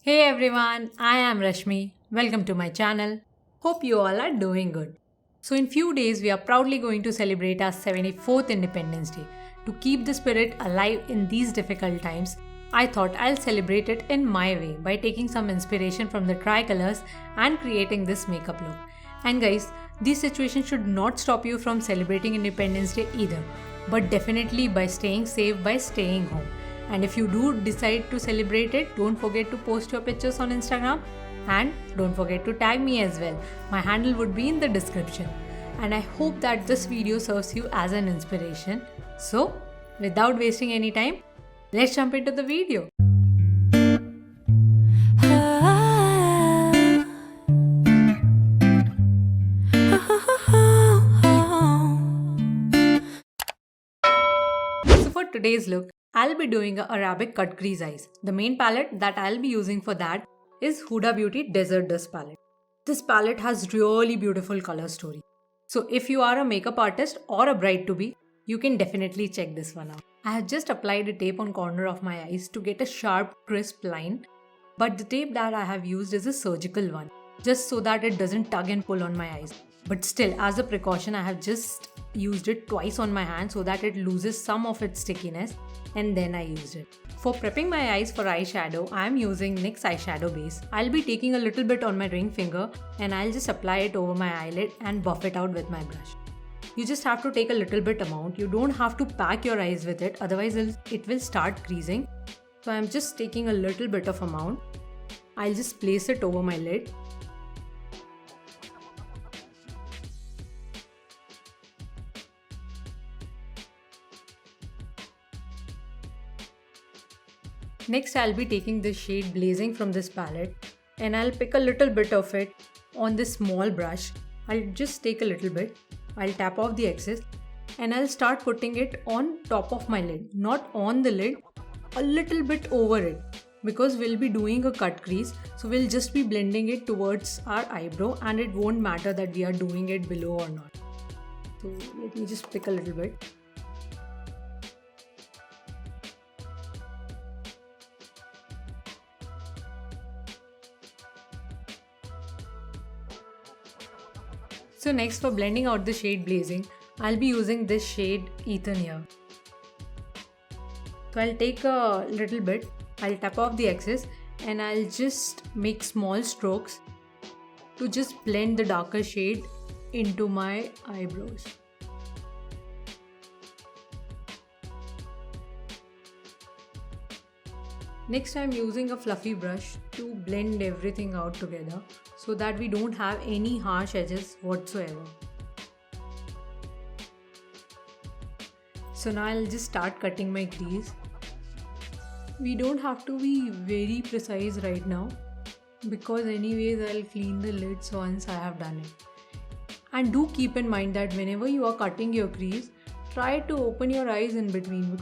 Hey everyone, I am Rashmi. Welcome to my channel. Hope you all are doing good. So in few days we are proudly going to celebrate our 74th Independence Day. To keep the spirit alive in these difficult times, I thought I'll celebrate it in my way by taking some inspiration from the tricolors and creating this makeup look. And guys, these situations should not stop you from celebrating Independence Day either, but definitely by staying safe by staying home. And if you do decide to celebrate it, don't forget to post your pictures on Instagram and don't forget to tag me as well. My handle would be in the description. And I hope that this video serves you as an inspiration. So, without wasting any time, let's jump into the video. So for today's look, I'll be doing a Arabic cut crease eyes. The main palette that I'll be using for that is Huda Beauty Desert Dust palette. This palette has really beautiful color story. So if you are a makeup artist or a bride to be, you can definitely check this one out. I have just applied a tape on corner of my eyes to get a sharp crisp line, but the tape that I have used is a surgical one, just so that it doesn't tug and pull on my eyes. But still, as a precaution, I have just used it twice on my hand so that it loses some of its stickiness, and then I used it. For prepping my eyes for eyeshadow, I am using NYX eyeshadow base. I'll be taking a little bit on my ring finger and I'll just apply it over my eyelid and buff it out with my brush. You just have to take a little bit amount. You don't have to pack your eyes with it, otherwise it will start creasing. So I'm just taking a little bit of amount. I'll just place it over my lid. Next, I'll be taking the shade Blazing from this palette and I'll pick a little bit of it on this small brush. I'll just take a little bit. I'll tap off the excess and I'll start putting it on top of my lid. Not on the lid, a little bit over it, because we'll be doing a cut crease. So we'll just be blending it towards our eyebrow and it won't matter that we are doing it below or not. So let me just pick a little bit. So next, for blending out the shade Blazing, I'll be using this shade Ethan here. So I'll take a little bit, I'll tap off the excess and I'll just make small strokes to just blend the darker shade into my eyebrows. Next, I'm using a fluffy brush to blend everything out together so that we don't have any harsh edges whatsoever. So now I'll just start cutting my crease. We don't have to be very precise right now because anyways I'll clean the lids once I have done it. And do keep in mind that whenever you are cutting your crease, try to open your eyes in between,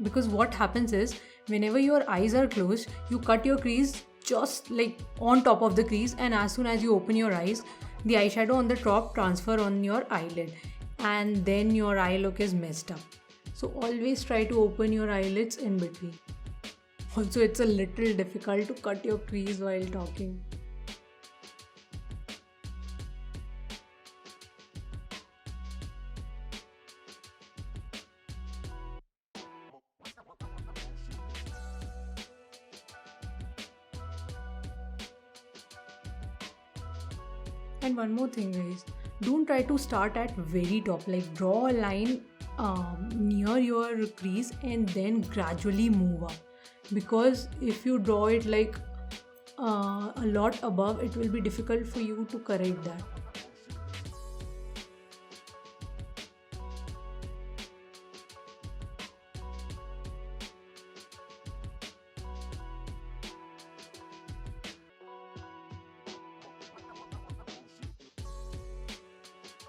because what happens is whenever your eyes are closed, you cut your crease just like on top of the crease, and as soon as you open your eyes, the eyeshadow on the top transfer on your eyelid and then your eye look is messed up. So always try to open your eyelids in between. Also, it's a little difficult to cut your crease while talking. And one more thing guys, don't try to start at very top, like draw a line near your crease and then gradually move up, because if you draw it like a lot above, it will be difficult for you to correct that.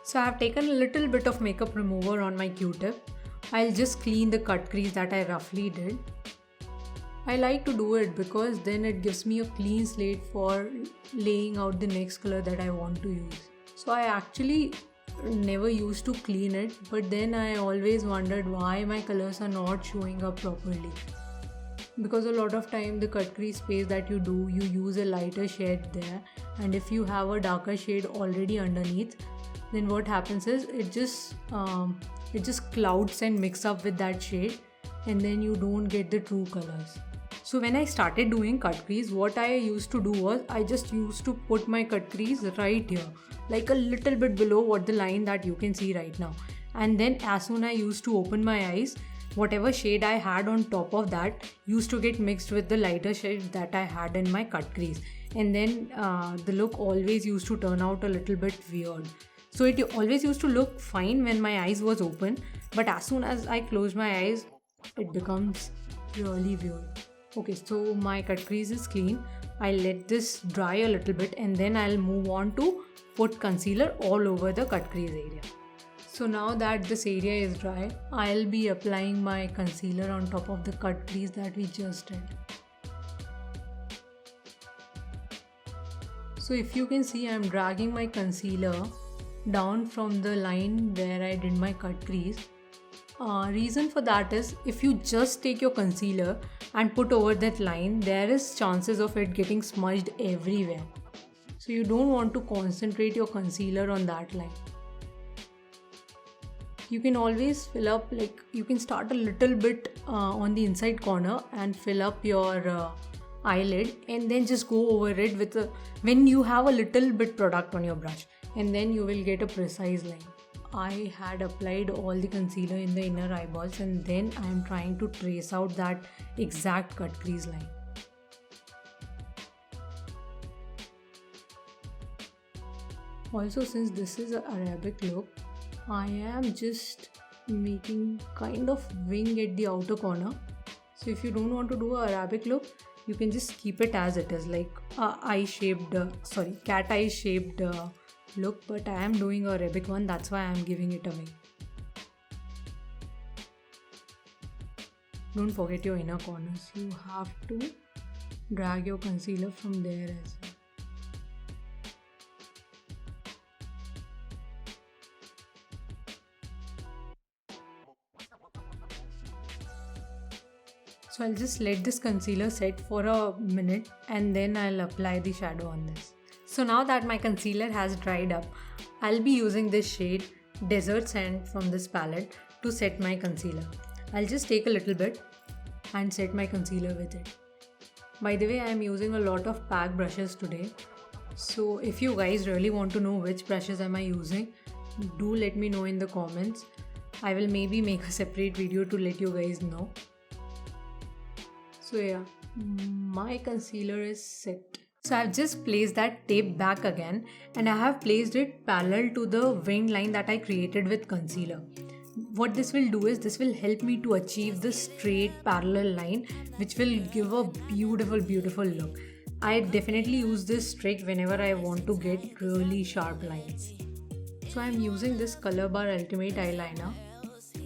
So I have taken a little bit of makeup remover on my Q-tip. I'll just clean the cut crease that I roughly did. I like to do it because then it gives me a clean slate for laying out the next color that I want to use. So I actually never used to clean it, but then I always wondered why my colors are not showing up properly. because a lot of time the cut crease space that you do, you use a lighter shade there, and if you have a darker shade already underneath, then what happens is it just clouds and mix up with that shade, and then you don't get the true colors. So when I started doing cut crease, what I used to do was I just used to put my cut crease right here, like a little bit below what the line that you can see right now. And then as soon I used to open my eyes, whatever shade I had on top of that used to get mixed with the lighter shade that I had in my cut crease. And then the look always used to turn out a little bit weird. So it always used to look fine when my eyes was open, but as soon as I close my eyes, it becomes really weird. Okay, so my cut crease is clean. I'll let this dry a little bit and then I'll move on to put concealer all over the cut crease area. So now that this area is dry, I'll be applying my concealer on top of the cut crease that we just did. So if you can see, I'm dragging my concealer down from the line where I did my cut crease. Reason for that is, if you just take your concealer and put over that line, there is chances of it getting smudged everywhere. So you don't want to concentrate your concealer on that line. You can always fill up, like you can start a little bit on the inside corner and fill up your eyelid, and then just go over it with when you have a little bit product on your brush, and then you will get a precise line. I had applied all the concealer in the inner eyeballs, and then I am trying to trace out that exact cut crease line. Also, since this is an Arabic look, I am just making kind of wing at the outer corner. So if you don't want to do an Arabic look, you can just keep it as it is, like cat eye shaped look, but I am doing a Arabic one, that's why I am giving it away. Don't forget your inner corners. You have to drag your concealer from there as well. So I'll just let this concealer set for a minute and then I'll apply the shadow on this. So now that my concealer has dried up, I'll be using this shade Desert Sand from this palette to set my concealer. I'll just take a little bit and set my concealer with it. By the way, I am using a lot of pack brushes today. So if you guys really want to know which brushes am I using, do let me know in the comments. I will maybe make a separate video to let you guys know. So yeah, my concealer is set. So I've just placed that tape back again, and I have placed it parallel to the wing line that I created with concealer. What this will do is, this will help me to achieve the straight parallel line, which will give a beautiful look. I definitely use this trick whenever I want to get really sharp lines. So I'm using this Color Bar Ultimate eyeliner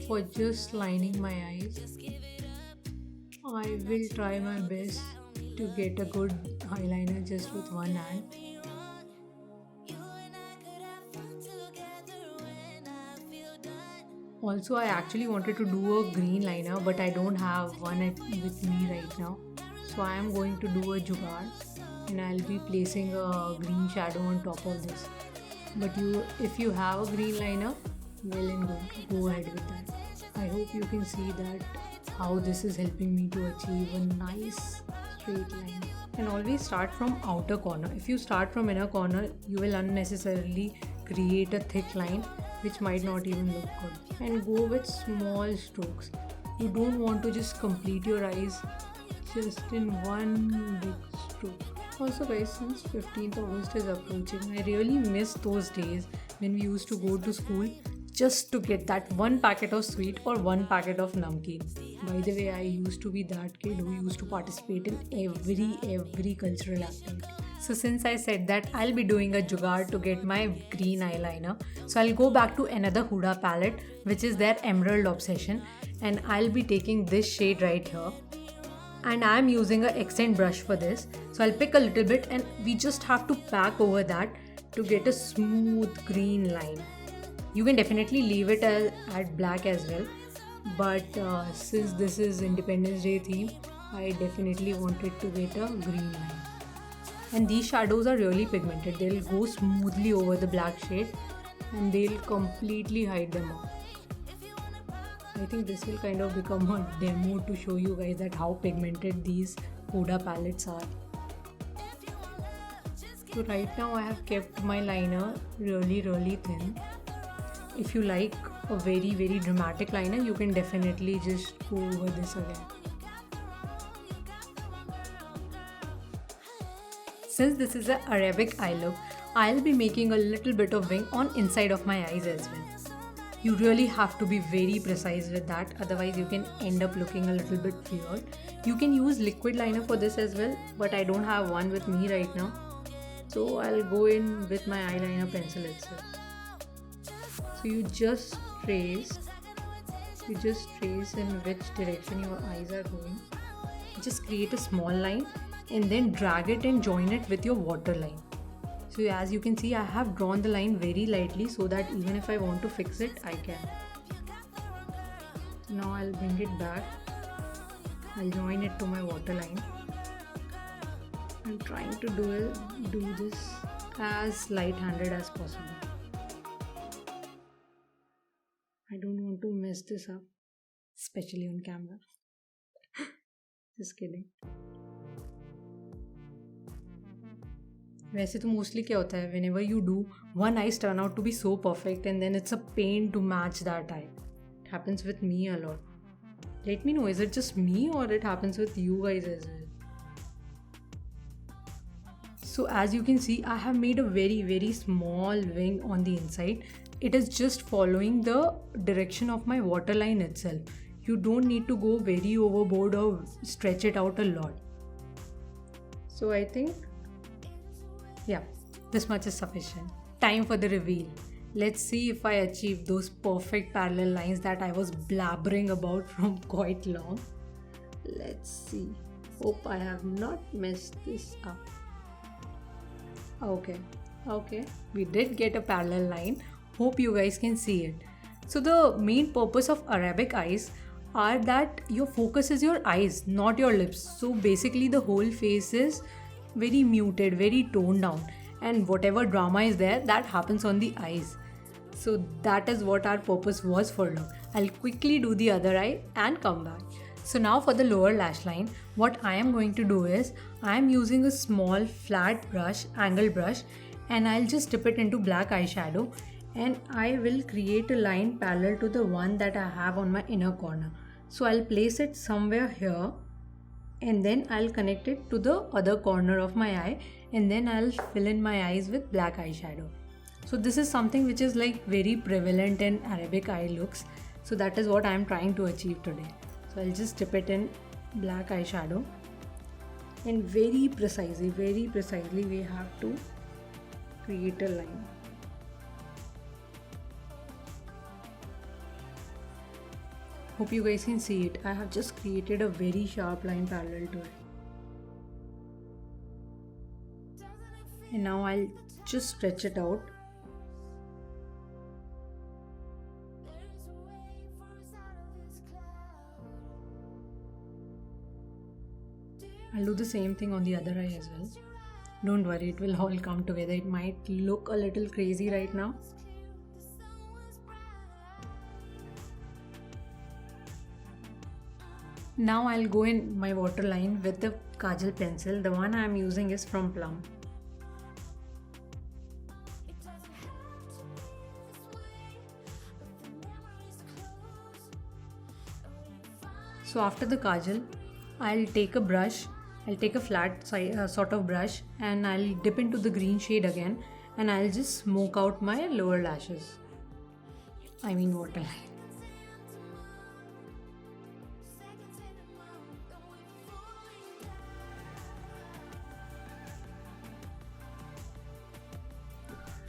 for just lining my eyes. I will try my best to get a good eyeliner just with one hand. Also, I actually wanted to do a green liner, but I don't have one with me right now. So I am going to do a jugaad, and I'll be placing a green shadow on top of this. But if you have a green liner, well and good, go ahead with that. I hope you can see that how this is helping me to achieve a nice straight line. And always start from outer corner. If you start from inner corner, you will unnecessarily create a thick line which might not even look good. And go with small strokes. You don't want to just complete your eyes just in one big stroke. Also guys, since 15th August is approaching, I really miss those days when we used to go to school just to get that one packet of sweet or one packet of namkeen. By the way, I used to be that kid who used to participate in every cultural activity. So since I said that I'll be doing a jugaad to get my green eyeliner, so I'll go back to another Huda palette, which is their Emerald Obsession, and I'll be taking this shade right here. And I'm using an accent brush for this. So I'll pick a little bit and we just have to pack over that to get a smooth green line. You can definitely leave it at black as well, but since this is Independence Day theme, I definitely wanted to get a green line. And these shadows are really pigmented. They'll go smoothly over the black shade and they'll completely hide them off. I think this will kind of become a demo to show you guys that how pigmented these Huda palettes are. So right now I have kept my liner really thin. If you like a very dramatic liner, you can definitely just go over this again. Since this is an Arabic eye look, I'll be making a little bit of wing on inside of my eyes as well. You really have to be very precise with that, otherwise you can end up looking a little bit weird. You can use liquid liner for this as well, but I don't have one with me right now. So I'll go in with my eyeliner pencil itself. So you just trace in which direction your eyes are going. Just create a small line and then drag it and join it with your waterline. So as you can see, I have drawn the line very lightly so that even if I want to fix it, I can. Now I'll bring it back. I'll join it to my waterline. I'm trying to do this as light-handed as possible. I don't want to mess this up, especially on camera. Just kidding. वैसे तो mostly क्या होता है, whenever you do, one eyes turn out to be so perfect and then it's a pain to match that eye. It happens with me a lot. Let me know, is it just me or it happens with you guys as well? So as you can see, I have made a very small wing on the inside. It is just following the direction of my waterline itself. You don't need to go very overboard or stretch it out a lot. So I think, yeah, this much is sufficient. Time for the reveal. Let's see if I achieve those perfect parallel lines that I was blabbering about from quite long. Let's see. Hope I have not messed this up. Okay, we did get a parallel line. Hope you guys can see it. So the main purpose of Arabic eyes are that your focus is your eyes, not your lips. So basically the whole face is very muted, very toned down, and whatever drama is there, that happens on the eyes. So that is what our purpose was for now. I'll quickly do the other eye and come back. So now for the lower lash line, what I am going to do is, I am using a small flat brush, angle brush, and I'll just dip it into black eyeshadow, and I will create a line parallel to the one that I have on my inner corner. So I'll place it somewhere here, and then I'll connect it to the other corner of my eye, and then I'll fill in my eyes with black eyeshadow. So this is something which is like very prevalent in Arabic eye looks. So that is what I am trying to achieve today. So I'll just dip it in black eyeshadow, and very precisely we have to create a line. Hope you guys can see it. I have just created a very sharp line parallel to it. And now I'll just stretch it out. I'll do the same thing on the other eye as well. Don't worry, it will all come together. It might look a little crazy right now. Now I'll go in my waterline with the Kajal pencil. The one I am using is from Plum. So after the Kajal, I'll take a brush. I'll take a flat sort of brush, and I'll dip into the green shade again, and I'll just smoke out my lower lashes. I mean waterline.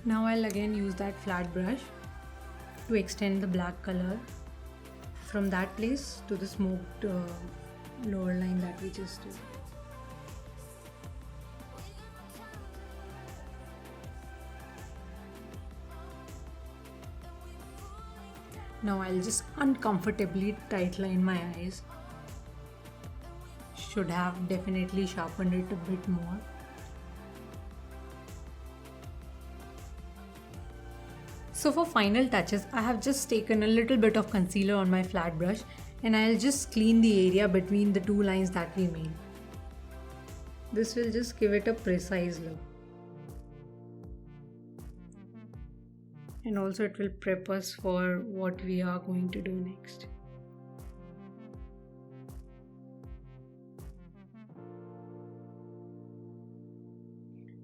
Now I'll again use that flat brush to extend the black color from that place to the smoked lower line that we just did. Now I'll just uncomfortably tight line my eyes. should have definitely sharpened it a bit more. So for final touches, I have just taken a little bit of concealer on my flat brush and I'll just clean the area between the two lines that we made. This will just give it a precise look. And also it will prep us for what we are going to do next.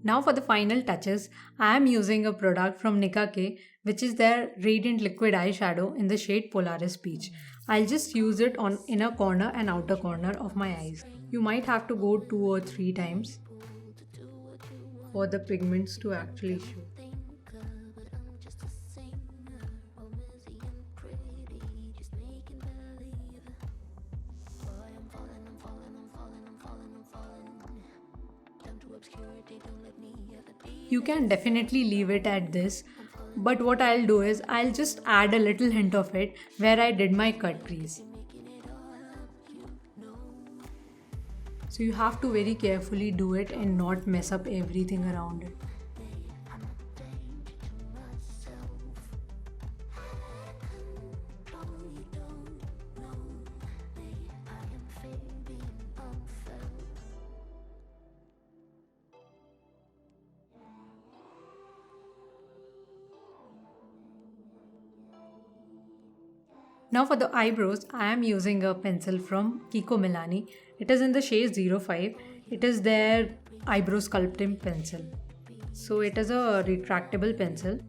Now for the final touches, I am using a product from Nicka K, which is their Radiant Liquid Eyeshadow in the shade Polaris Peach. I'll just use it on inner corner and outer corner of my eyes. You might have to go 2 or 3 times for the pigments to actually show. You can definitely leave it at this, but what I'll do is I'll just add a little hint of it where I did my cut crease. So you have to very carefully do it and not mess up everything around it. Now for the eyebrows, I am using a pencil from Kiko Milani. It is in the shade 05. It is their eyebrow sculpting pencil. So it is a retractable pencil.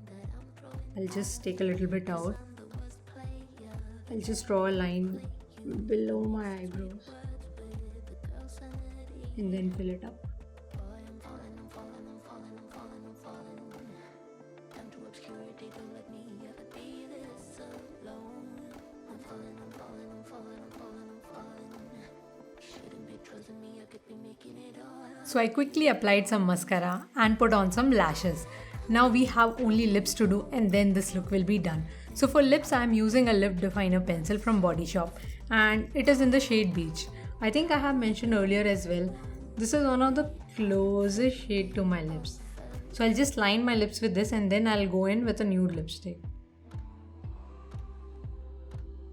I'll just take a little bit out. I'll just draw a line below my eyebrows and then fill it up. So I quickly applied some mascara and put on some lashes. Now we have only lips to do and then this look will be done. So for lips I am using a lip definer pencil from Body Shop and it is in the shade Beach. I think I have mentioned earlier as well. This is one of the closest shade to my lips. So I'll just line my lips with this and then I'll go in with a nude lipstick.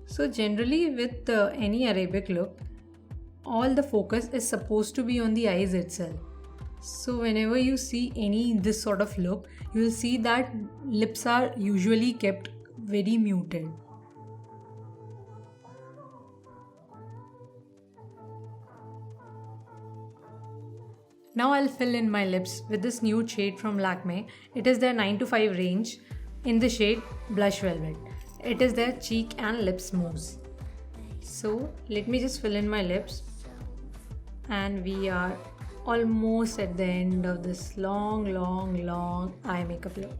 So generally with any Arabic look, all the focus is supposed to be on the eyes itself. So whenever you see this sort of look, you will see that lips are usually kept very muted. Now I'll fill in my lips with this nude shade from Lakme. It is their 9 to 5 range in the shade Blush Velvet. It is their cheek and lips mousse. So let me just fill in my lips. And we are almost at the end of this long eye makeup look.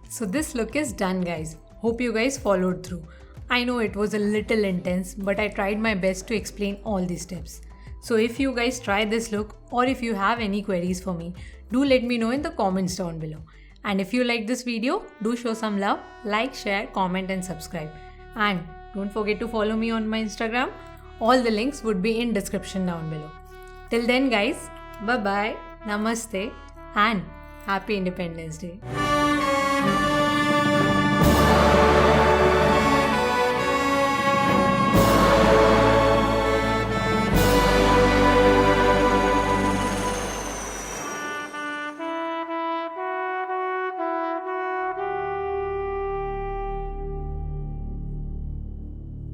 So this look is done, guys. Hope you guys followed through. I know it was a little intense, but I tried my best to explain all these steps. So if you guys try this look or if you have any queries for me, do let me know in the comments down below. And if you like this video, do show some love, like, share, comment and subscribe. And don't forget to follow me on my Instagram. All the links would be in description down below. Till then guys, bye bye, namaste and happy Independence Day.